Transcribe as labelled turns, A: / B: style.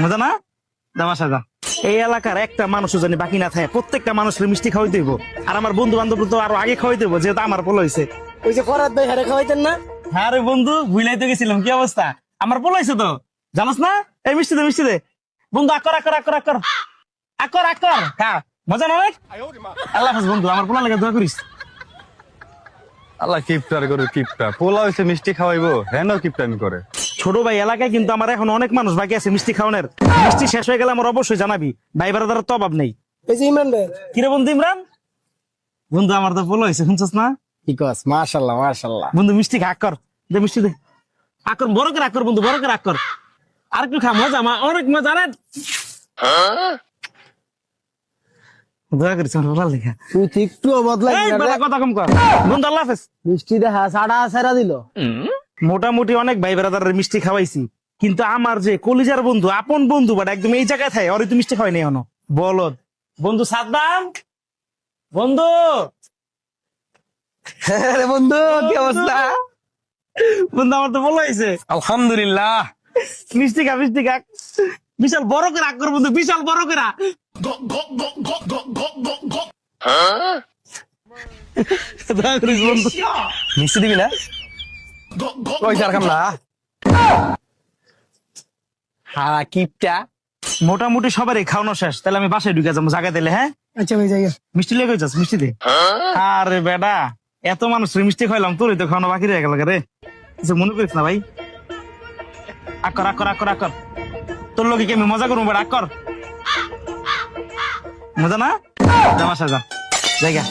A: মজা না? দামাশা যা। এই এলাকার একটা মানুষও জানি বাকি না থাকে, প্রত্যেকটা মানুষের মিষ্টি খাওয়াই দেবো। আর আমার বন্ধু বান্ধব তো আরো আগে খাওয়াই দেবো, যেহেতু আমার পোলা হয়েছে।
B: ওই যে ফরাদ ভাই হারে খাওয়াইতেন না?
A: হ্যাঁ রে বন্ধু, ভুলাই তো গেছিলাম। কি অবস্থা? আমার পোলা হয়েছে তো, জানোস না? এই মিষ্টি দে, মিষ্টি দে বন্ধু। আকর আকর আকর আকর আকর আকর খা, মজা না অনেক? আল্লাহ হাফেজ বন্ধু, আমার পোলা লাগে দোয়া করিস।
C: আল্লাহ কিপটার করে কিপটা, পোলা হয়েছে মিষ্টি খাওয়াইবো, হেন কিপটামি করে।
A: ছোট ভাই, এলাকায় কিন্তু আমার এখন অনেক মানুষ বাকি আছে মিষ্টি খাওয়ানোর। মিষ্টি শেষ হয়ে গেলে আমার অবশ্যই জানাবি, ভাই বারাদার তো অভাব নেই।
B: এই যে ইমরান ভাই।
A: কিরে বন্ধু ইমরান, বন্ধু আমার তো পোলা হয়েছে, শুনছস না?
B: কি কস? মাশাআল্লাহ মাশাআল্লাহ।
A: বন্ধু মিষ্টি খা, আকর দে, মিষ্টি দে, আকর বড় করে আকর বন্ধু, বড় করে আকর। আর একটু খা, মজা অনেক মজা রে। দোয়া করিস আমার ভালো লেখা।
B: তুই তো একটু বদলাই
A: কথা কম কর বন্ধু। আল্লাহ হাফেজ।
B: মিষ্টি দেখা সাড়া সারা দিল।
A: মোটামুটি অনেক ভাই বেড়াদারের মিষ্টি খাওয়াইছি, কিন্তু আমার যে কলিজার বন্ধু, আপন বন্ধু, বাট একদম এই জায়গায় থাকে, ওর তো মিষ্টি খাওয়াই নাই এখনো। বলদ বন্ধু সাদ্দাম, বন্ধু
B: বন্ধু কি অবস্থা?
A: বন্ধু আমার তো বলা হয়েছে।
C: আলহামদুলিল্লাহ।
A: মিষ্টি খা, মিষ্টি খা, বিশাল বড় করে আকর বন্ধু, বিশাল বড় করে। দোয়া করিস বন্ধু।
C: মিষ্টি দিবি না? ওই স্যার কামলা হারা কিপটা।
A: মোটামুটি সবারই খাওয়ানো শেষ, তাহলে আমি বাসায় ঢুকে যাবো জায়গা দিলে। হ্যাঁ
B: আচ্ছা ভাই যাই।
A: মিষ্টি লেগে যাস, মিষ্টি দে। আরে বেটা, এত মানুষ মিষ্টি খাইলাম, তোরই তো খাওয়ানো বাকি রয়ে গেল রে। কিছু মনে করিস না ভাই। আকর আকর আকর আকর, তোর লোকে কি আমি মজা করবো বেটা? আকর, মজা না? জামাশা যা জায়গা।